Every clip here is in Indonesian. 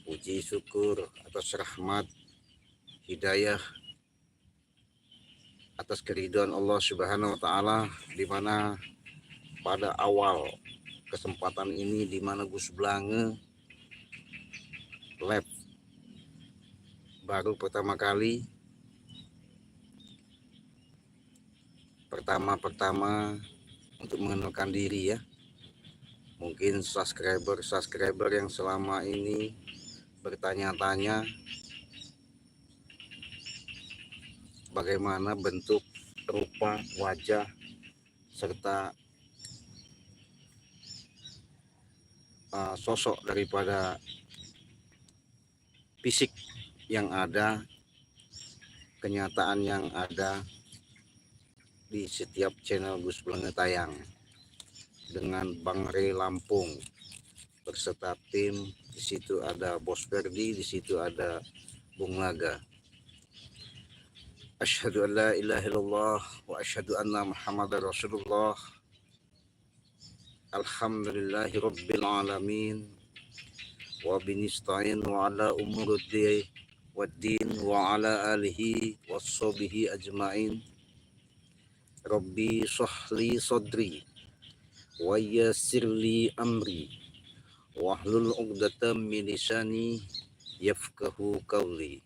Puji syukur atas rahmat, hidayah, atas keridhaan Allah Subhanahu wa taala, di mana pada awal kesempatan ini di mana Gus Blange live baru pertama kali untuk mengenalkan diri ya. Mungkin subscriber yang selama ini bertanya-tanya bagaimana bentuk, rupa, wajah, serta sosok daripada fisik yang ada, kenyataan yang ada di setiap channel Gus Blange tayang dengan Bang Ray Lampung berserta tim. Di situ ada Bos Ferdi, di situ ada Bung Laga. Asyhadu an la ilaha illallah wa asyhadu anna Muhammadar Rasulullah. Alhamdulillahi rabbil alamin wa binista'in wa ala umuriddin waddin wa ala alihi washabihi ajmain. Rabbi shrahli sadri wa yassirli amri wahlul 'uqdatam min lisani yafqahu qawli.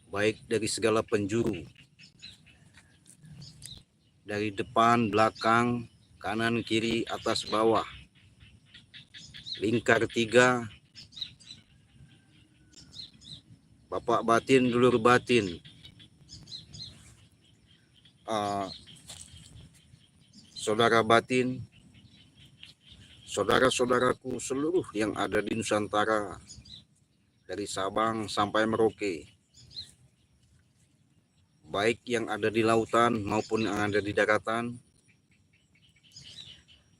Baik dari segala penjuru, dari depan, belakang, kanan, kiri, atas, bawah, lingkar tiga, bapak batin, dulur batin, saudara batin, saudara-saudaraku seluruh yang ada di Nusantara, dari Sabang sampai Merauke, baik yang ada di lautan maupun yang ada di daratan.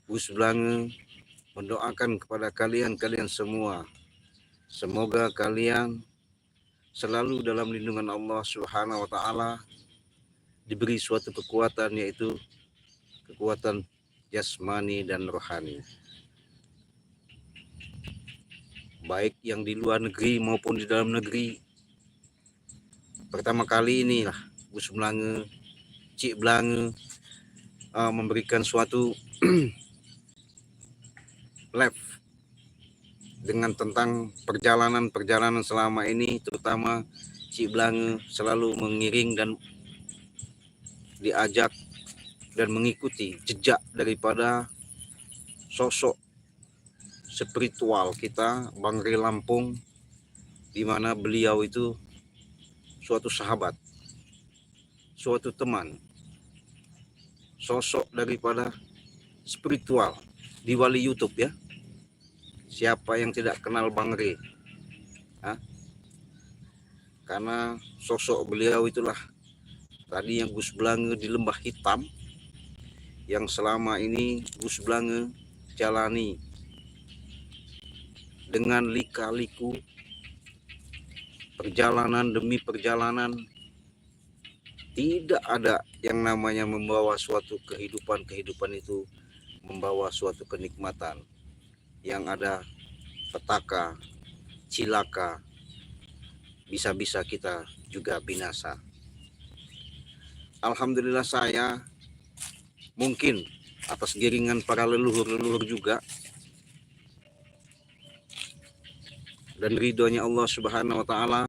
Gus Blange mendoakan kepada kalian semua, semoga kalian selalu dalam lindungan Allah Subhanahu wa taala, diberi suatu kekuatan, yaitu kekuatan jasmani dan rohani, baik yang di luar negeri maupun di dalam negeri. Pertama kali inilah Gus Blange, Cik Blange memberikan suatu live dengan tentang perjalanan selama ini, terutama Cik Blange selalu mengiring dan diajak dan mengikuti jejak daripada sosok spiritual kita, Bang Ray Lampung, di mana beliau itu suatu sahabat, suatu teman, sosok daripada spiritual di wali YouTube ya. Siapa yang tidak kenal Bang Ray? Karena sosok beliau itulah tadi yang Gus Blange di Lembah Hitam, yang selama ini Gus Blange jalani dengan lika-liku, perjalanan demi perjalanan. Tidak ada yang namanya membawa suatu kehidupan itu membawa suatu kenikmatan. Yang ada petaka, cilaka, bisa-bisa kita juga binasa. Alhamdulillah saya mungkin atas giringan para leluhur juga dan ridhonya Allah Subhanahu wa taala,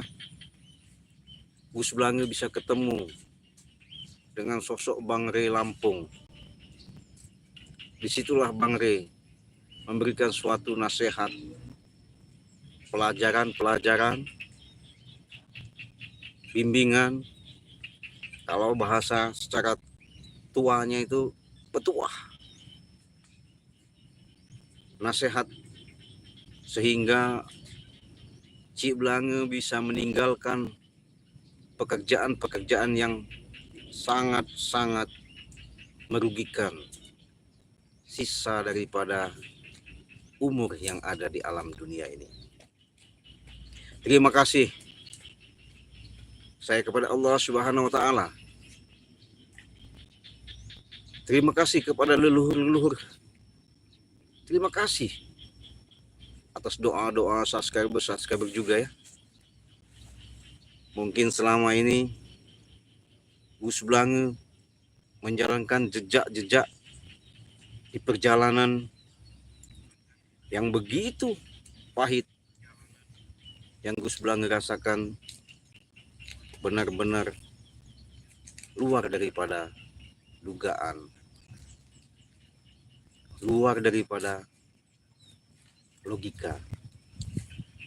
Gus Blange bisa ketemu dengan sosok Bang Ray Lampung. Disitulah Bang Ray memberikan suatu nasihat, pelajaran, bimbingan. Kalau bahasa secara tuanya itu petuah, nasihat, sehingga Cik Blange bisa meninggalkan pekerjaan yang sangat merugikan sisa daripada umur yang ada di alam dunia ini. Terima kasih saya kepada Allah Subhanahu wa taala. Terima kasih kepada leluhur. Terima kasih atas doa-doa subscriber juga ya. Mungkin selama ini Gus Blange menjalankan jejak-jejak di perjalanan yang begitu pahit yang Gus Blange rasakan, benar-benar luar daripada dugaan, luar daripada logika.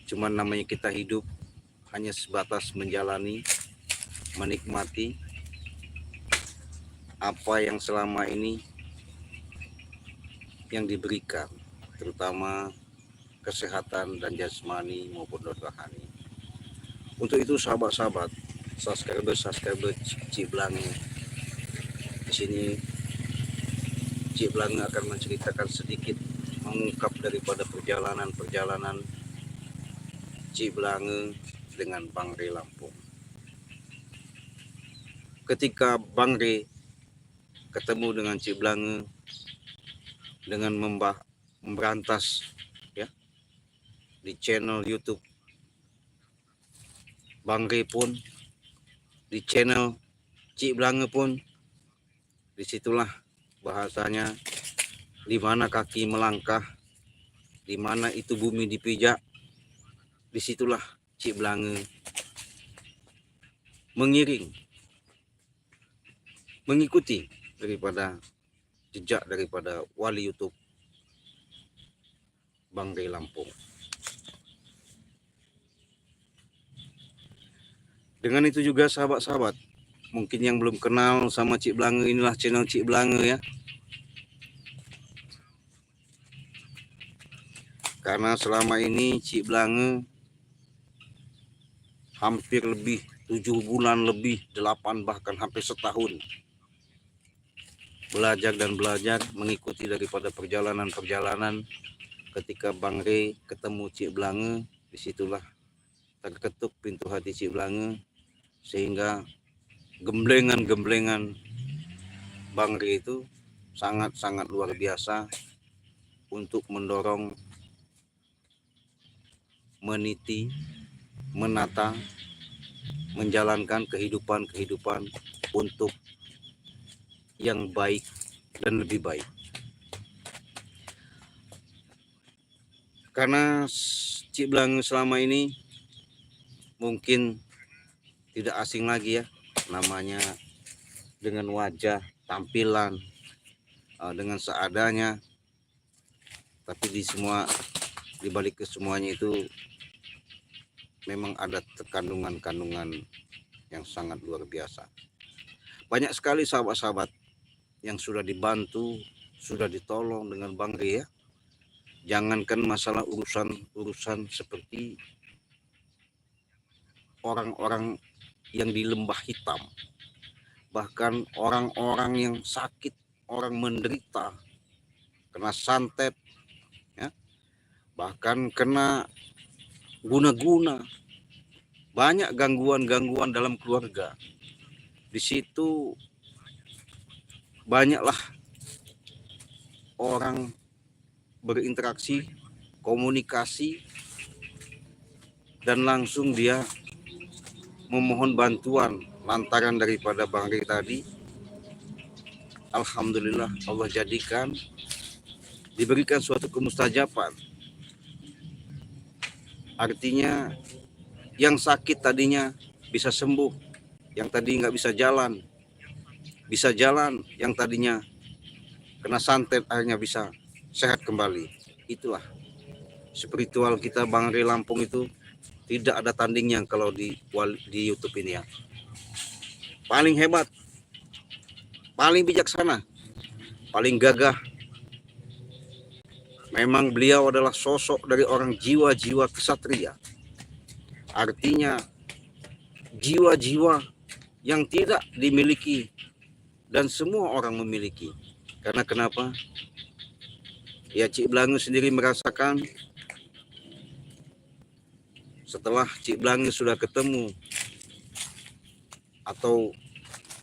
Cuman namanya kita hidup hanya sebatas menjalani, menikmati apa yang selama ini yang diberikan, terutama kesehatan dan jasmani maupun rohani. Untuk itu sahabat-sahabat, subscriber Cik Blange, di sini Cik Blange akan menceritakan sedikit, mengungkap daripada perjalanan Cik Blange dengan Bang Re Lampung. Ketika Bang Re ketemu dengan Cik Blange dengan memberantas ya di channel YouTube Bang Re pun, di channel Cik Blange pun, disitulah bahasanya di mana kaki melangkah, di mana itu bumi dipijak, disitulah Cik Blange mengikuti daripada jejak daripada wali YouTube Bang Re Lampung. Dengan itu juga sahabat-sahabat, mungkin yang belum kenal sama Cik Blange, inilah channel Cik Blange ya. Karena selama ini Cik Blange hampir lebih 7 bulan lebih, 8 bahkan hampir setahun belajar mengikuti daripada perjalanan ketika Bang Re ketemu Cik Blange. Disitulah terketuk pintu hati Cik Blange, sehingga gemblengan Bang Re itu sangat-sangat luar biasa untuk mendorong, meniti, menata, menjalankan kehidupan untuk yang baik dan lebih baik. Karena Cik Blange selama ini mungkin tidak asing lagi ya, namanya dengan wajah, tampilan, dengan seadanya, tapi di balik ke semuanya itu memang ada kandungan yang sangat luar biasa. Banyak sekali sahabat-sahabat yang sudah dibantu, sudah ditolong dengan Bang Re ya. Jangankan masalah urusan seperti orang-orang yang di lembah hitam, bahkan orang-orang yang sakit, orang menderita, kena santet ya, bahkan kena guna-guna, banyak gangguan dalam keluarga. Di situ banyaklah orang berinteraksi, komunikasi, dan langsung dia memohon bantuan lantaran daripada Bang Re tadi. Alhamdulillah Allah jadikan diberikan suatu kemustajaban. Artinya yang sakit tadinya bisa sembuh, yang tadi nggak bisa jalan, yang tadinya kena santet akhirnya bisa sehat kembali. Itulah spiritual kita Bang Re Lampung, itu tidak ada tandingnya kalau di YouTube ini ya. Paling hebat, paling bijaksana, paling gagah. Memang beliau adalah sosok dari orang jiwa-jiwa kesatria. Artinya jiwa-jiwa yang tidak dimiliki dan semua orang memiliki. Karena kenapa? Ya Cik Blange sendiri merasakan setelah Cik Blange sudah ketemu atau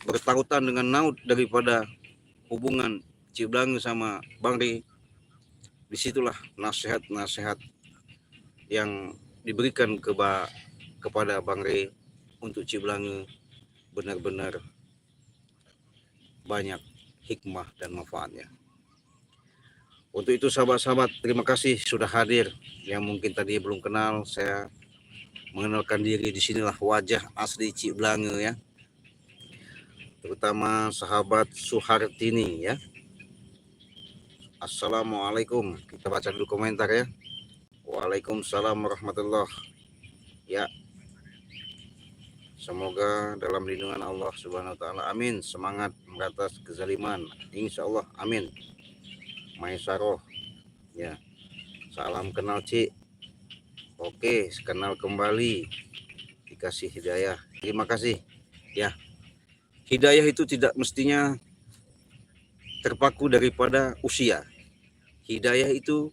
bertautan dengan naud daripada hubungan Cik Blange sama Bang Re, disitulah nasihat-nasihat yang diberikan kepada Bang Rey untuk Ciblange benar-benar banyak hikmah dan manfaatnya. Untuk itu sahabat-sahabat, terima kasih sudah hadir. Yang mungkin tadi belum kenal, saya mengenalkan diri. Di sinilah wajah asli Ciblange ya. Terutama sahabat Suhartini ya. Assalamualaikum. Kita baca dulu komentar ya. Waalaikumsalam warahmatullahi ya. Semoga dalam lindungan Allah Subhanahu wa taala. Amin. Semangat memberantas kezaliman. Insyaallah. Amin. Maisaroh ya. Salam kenal Ci. Oke, kenal kembali. Dikasih hidayah. Terima kasih ya. Hidayah itu tidak mestinya terpaku daripada usia. Hidayah itu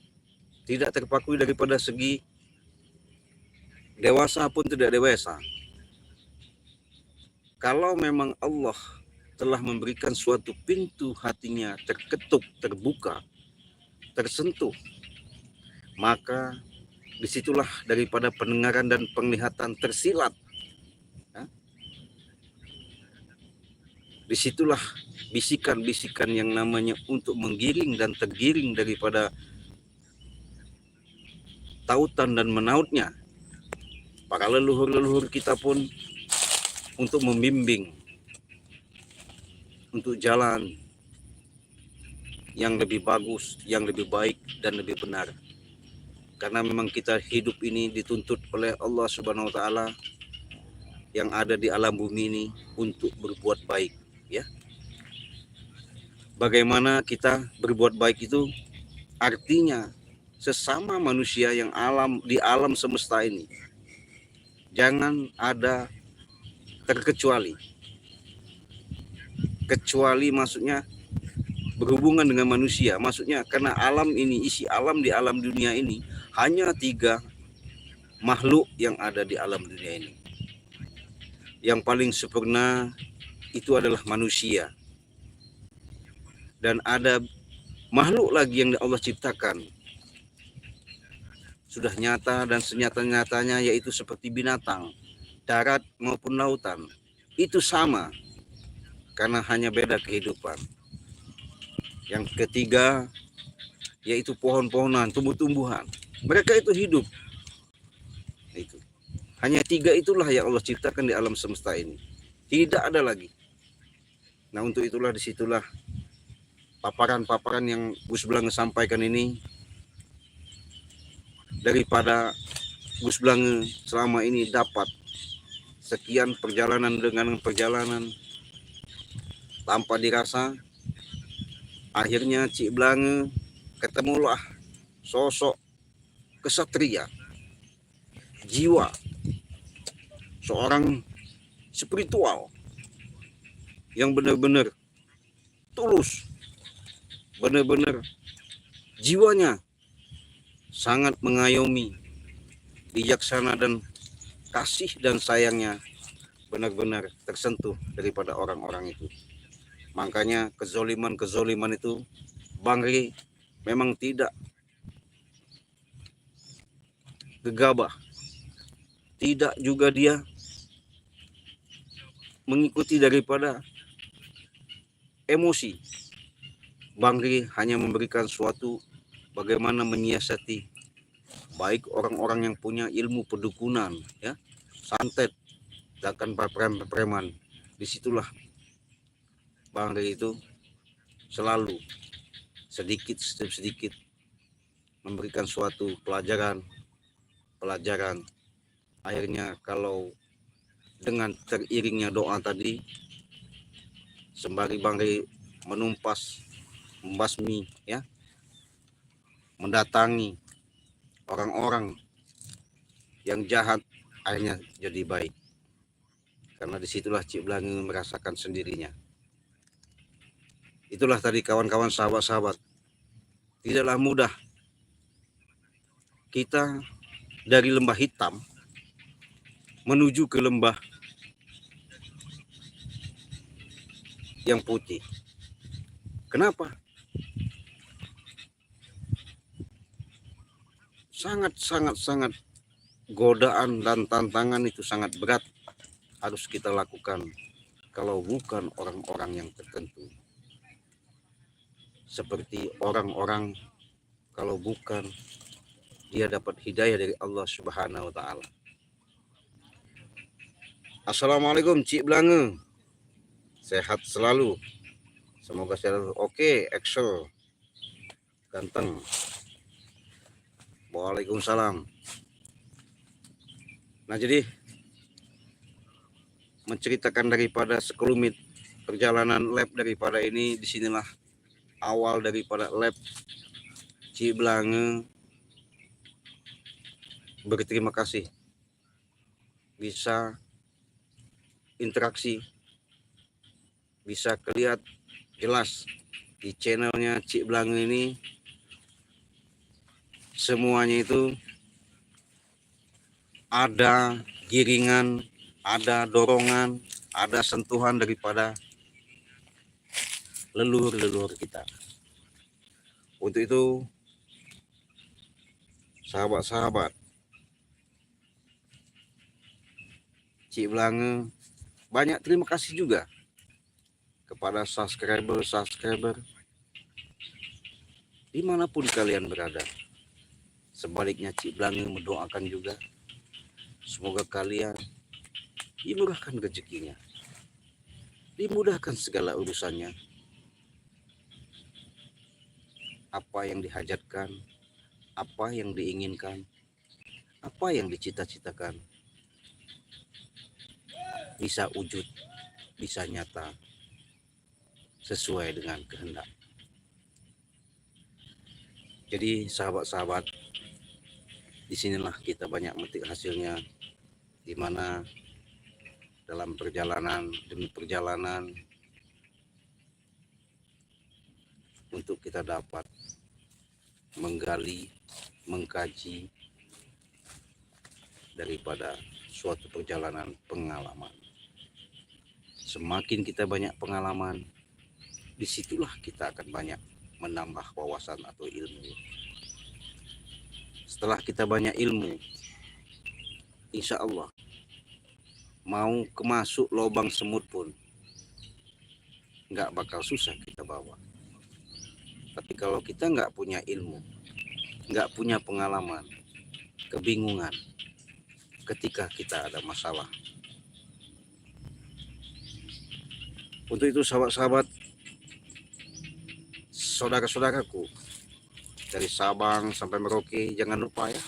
tidak terpaku daripada segi dewasa pun tidak dewasa. Kalau memang Allah telah memberikan suatu pintu hatinya terketuk, terbuka, tersentuh, maka disitulah daripada pendengaran dan penglihatan tersilat. Disitulah bisikan-bisikan yang namanya untuk menggiring dan tergiring daripada tautan dan menautnya. Para leluhur-leluhur kita pun untuk membimbing, untuk jalan yang lebih bagus, yang lebih baik dan lebih benar. Karena memang kita hidup ini dituntut oleh Allah Subhanahu wa taala yang ada di alam bumi ini untuk berbuat baik, ya. Bagaimana kita berbuat baik itu artinya sesama manusia yang di alam semesta ini jangan ada terkecuali. Kecuali maksudnya berhubungan dengan manusia, maksudnya karena alam ini, isi alam di alam dunia ini hanya 3 makhluk yang ada di alam dunia ini. Yang paling sempurna itu adalah manusia. Dan ada makhluk lagi yang Allah ciptakan. Sudah nyata dan senyata-nyatanya, yaitu seperti binatang, darat maupun lautan. Itu sama, karena hanya beda kehidupan. Yang ketiga, yaitu pohon-pohonan, tumbuh-tumbuhan. Mereka itu hidup. Itu. Hanya 3 itulah yang Allah ciptakan di alam semesta ini. Tidak ada lagi. Nah, untuk itulah disitulah paparan-paparan yang Gus Blange sampaikan ini, daripada Gus Blange selama ini dapat sekian perjalanan dengan perjalanan tanpa dirasa, akhirnya Cik Blange ketemulah sosok kesatria, jiwa seorang spiritual yang benar-benar tulus, benar-benar jiwanya sangat mengayomi, bijaksana, dan kasih dan sayangnya benar-benar tersentuh daripada orang-orang itu. Makanya kezoliman itu Bang Rey memang tidak gegabah, tidak juga dia mengikuti daripada emosi. Bang Rey hanya memberikan suatu bagaimana menyiasati baik orang-orang yang punya ilmu pedukunan, ya, santet, bahkan preman. Disitulah Bang Rey itu selalu sedikit memberikan suatu pelajaran. Akhirnya kalau dengan teriringnya doa tadi, sembari Bang Rey membasmi, ya, mendatangi orang-orang yang jahat, akhirnya jadi baik. Karena disitulah Cik Blange merasakan sendirinya. Itulah tadi kawan-kawan, sahabat-sahabat, tidaklah mudah kita dari lembah hitam menuju ke lembah yang putih. Kenapa? Sangat godaan dan tantangan itu sangat berat harus kita lakukan kalau bukan orang-orang yang tertentu. Seperti orang-orang kalau bukan dia dapat hidayah dari Allah Subhanahu wa taala. Assalamualaikum Cik Belange. Sehat selalu. Semoga selalu oke, Excel. Ganteng. Waalaikumsalam. Nah, jadi menceritakan daripada sekelumit perjalanan lab daripada ini, disinilah awal daripada lab Cik Belange berterima kasih bisa interaksi, bisa kelihatan jelas di channelnya Cik Belange ini semuanya itu ada giringan, ada dorongan, ada sentuhan daripada leluhur-leluhur kita. Untuk itu, sahabat-sahabat, Cik Belange banyak terima kasih juga kepada subscriber dimanapun kalian berada. Sebaliknya Cik Belange mendoakan juga semoga kalian dimurahkan rezekinya, dimudahkan segala urusannya, apa yang dihajatkan, apa yang diinginkan, apa yang dicita-citakan bisa wujud, bisa nyata sesuai dengan kehendak. Jadi sahabat-sahabat, disinilah kita banyak memetik hasilnya, di mana dalam perjalanan demi perjalanan untuk kita dapat menggali, mengkaji daripada suatu perjalanan pengalaman. Semakin kita banyak pengalaman, disitulah kita akan banyak menambah wawasan atau ilmu. Setelah kita banyak ilmu, insya Allah mau kemasuk lubang semut pun nggak bakal susah kita bawa. Tapi kalau kita nggak punya ilmu, nggak punya pengalaman, kebingungan ketika kita ada masalah. Untuk itu sahabat-sahabat, saudara-saudaraku dari Sabang sampai Merauke, jangan lupa ya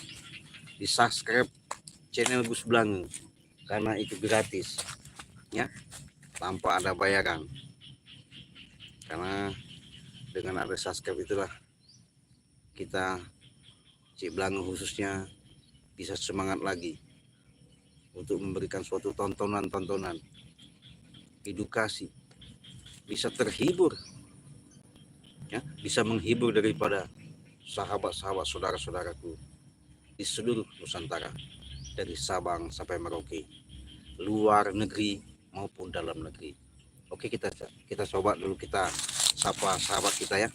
di subscribe channel Gus Belange karena itu gratis ya, tanpa ada bayaran. Karena dengan ada subscribe itulah kita Cik Belange khususnya bisa semangat lagi untuk memberikan suatu tontonan edukasi, bisa terhibur ya, bisa menghibur daripada sahabat-sahabat saudara-saudaraku di seluruh Nusantara, dari Sabang sampai Merauke, luar negeri maupun dalam negeri. Oke, kita coba dulu, kita sapa sahabat kita ya.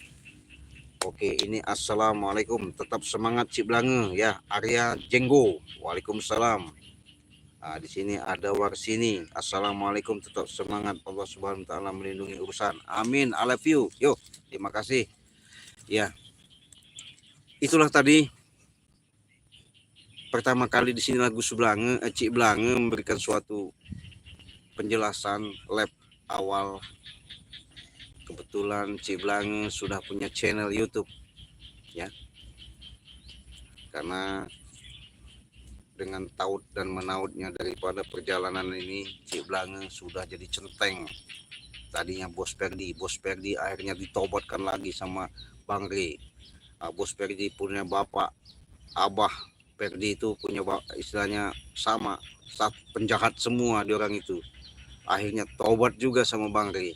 Oke, ini assalamualaikum, tetap semangat Cik Belange ya, Arya Jenggo. Waalaikumsalam. Nah, di sini ada Warsini. Assalamualaikum, tetap semangat, Allah Subhanahu wa taala melindungi urusan. Amin. I love you. Yuk, terima kasih. Ya. Itulah tadi pertama kali di sini Gus Belange, Cik Belange memberikan suatu penjelasan lab awal. Kebetulan Cik Belange sudah punya channel YouTube ya. Karena dengan taut dan menautnya daripada perjalanan ini, Cik Belange sudah jadi centeng. Tadinya Bos Perdi akhirnya ditobatkan lagi sama Bang Re. Bos Perdi punya bapak, Abah Perdi itu punya istilahnya sama, penjahat semua di orang itu. Akhirnya tobat juga sama Bang Re.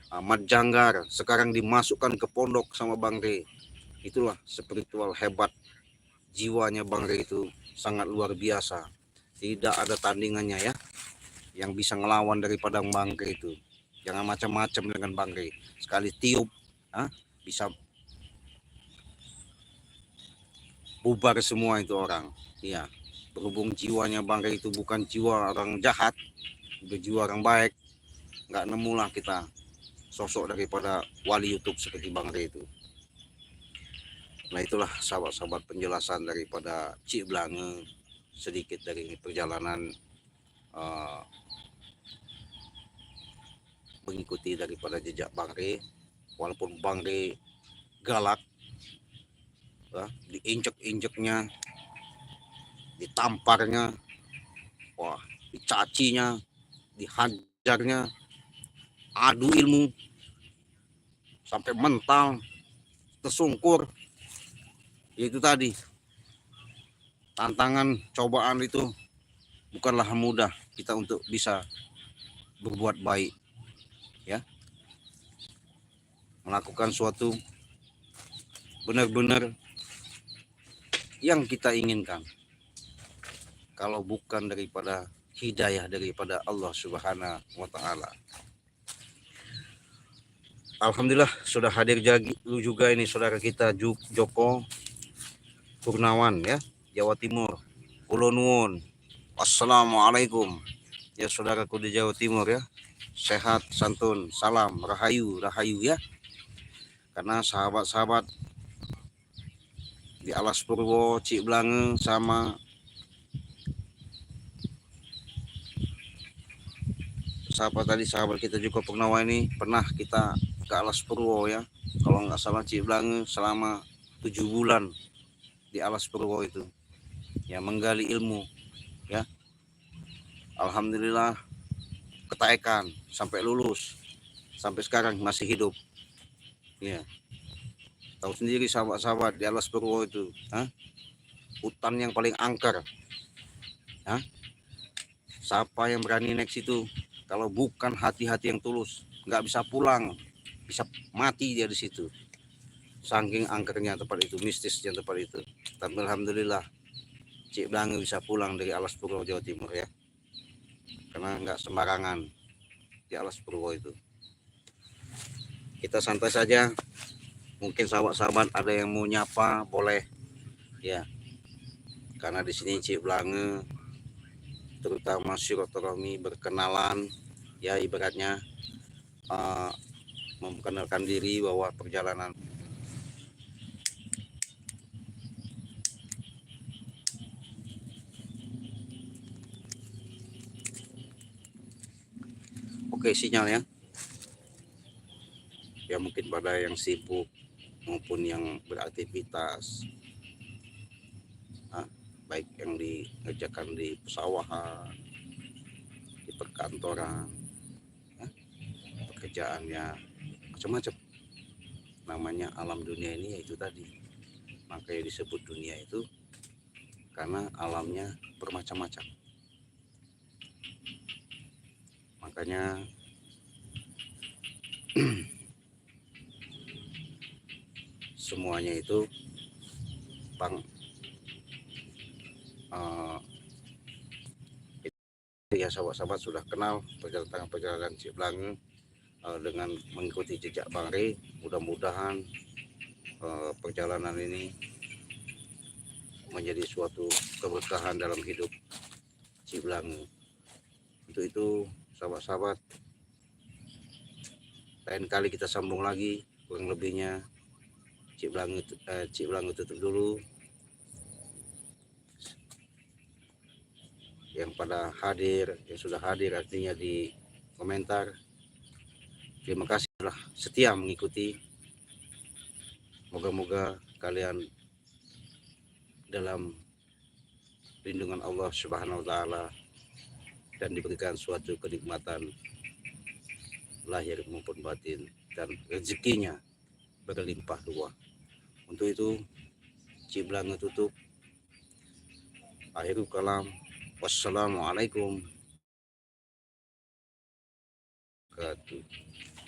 Ahmad Janggar sekarang dimasukkan ke pondok sama Bang Re. Itulah spiritual hebat, jiwanya Bang Re itu sangat luar biasa. Tidak ada tandingannya ya, yang bisa ngelawan daripada Bang Re itu. Jangan macam-macam dengan Bang Re. Sekali tiup bisa bubar semua itu orang. Iya, Berhubung jiwanya Bang Rey itu bukan jiwa orang jahat, jiwa orang baik, nggak nemulah kita sosok daripada wali YouTube seperti Bang Rey itu. Nah itulah sahabat-sahabat penjelasan daripada Cik Blange, sedikit dari perjalanan mengikuti daripada jejak Bang Rey. Walaupun Bang Rey galak, diinjek-injeknya, ditamparnya, wah, dicacinya, dihajarnya, adu ilmu sampai mental, tersungkur. Itu tadi tantangan, cobaan itu bukanlah mudah kita untuk bisa berbuat baik, ya, melakukan suatu benar-benar yang kita inginkan. Kalau bukan daripada hidayah daripada Allah Subhanahu wa Ta'ala. Alhamdulillah sudah hadir juga ini saudara kita Joko Purnawan, ya, Jawa Timur. Kula nuwun. Assalamualaikum. Ya saudaraku di Jawa Timur, ya. Sehat santun, salam rahayu ya. Karena sahabat-sahabat di Alas Purwo, Cik Blange sama sahabat kita juga Purnawan ini pernah kita ke Alas Purwo, ya. Kalau nggak salah Cik Blange selama 7 bulan di Alas Purwo itu, ya, menggali ilmu, ya. Alhamdulillah ketaekan sampai lulus, sampai sekarang masih hidup, ya. Tahu sendiri sahabat-sahabat di Alas Purwo itu, hutan yang paling angker, siapa yang berani naik situ kalau bukan hati-hati yang tulus, nggak bisa pulang, bisa mati dia di situ. Saking angkernya tempat itu, mistisnya tempat itu. Tapi alhamdulillah Cik Blange bisa pulang dari Alas Purwo Jawa Timur, ya, karena nggak sembarangan di Alas Purwo itu. Kita santai saja, mungkin sahabat-sahabat ada yang mau nyapa boleh, ya, karena di sini Cik Blange terutama silaturahmi, berkenalan, ya, ibaratnya memperkenalkan diri bahwa perjalanan oke sinyal, ya mungkin pada yang sibuk maupun yang beraktivitas, baik yang dikerjakan di pesawahan, di perkantoran, pekerjaannya macam-macam. Namanya alam dunia ini yaitu tadi, makanya disebut dunia itu karena alamnya bermacam-macam. Makanya semuanya itu ya sahabat-sahabat sudah kenal perjalanan Cik Blange dengan mengikuti jejak Bang Rey. Mudah-mudahan perjalanan ini menjadi suatu keberkahan dalam hidup Cik Blange. Untuk itu sahabat-sahabat, lain kali kita sambung lagi. Kurang lebihnya Cik Blange tutup dulu. Yang pada hadir, yang sudah hadir artinya di komentar, terima kasih telah setia mengikuti. Moga-moga kalian dalam lindungan Allah Subhanahu wa Ta'ala dan diberikan suatu kenikmatan lahir maupun batin, dan rezekinya berlimpah ruah. Untuk itu Cik Blange tutup. Akhirul kalam, wassalamualaikum warahmatullahi wabarakatuh.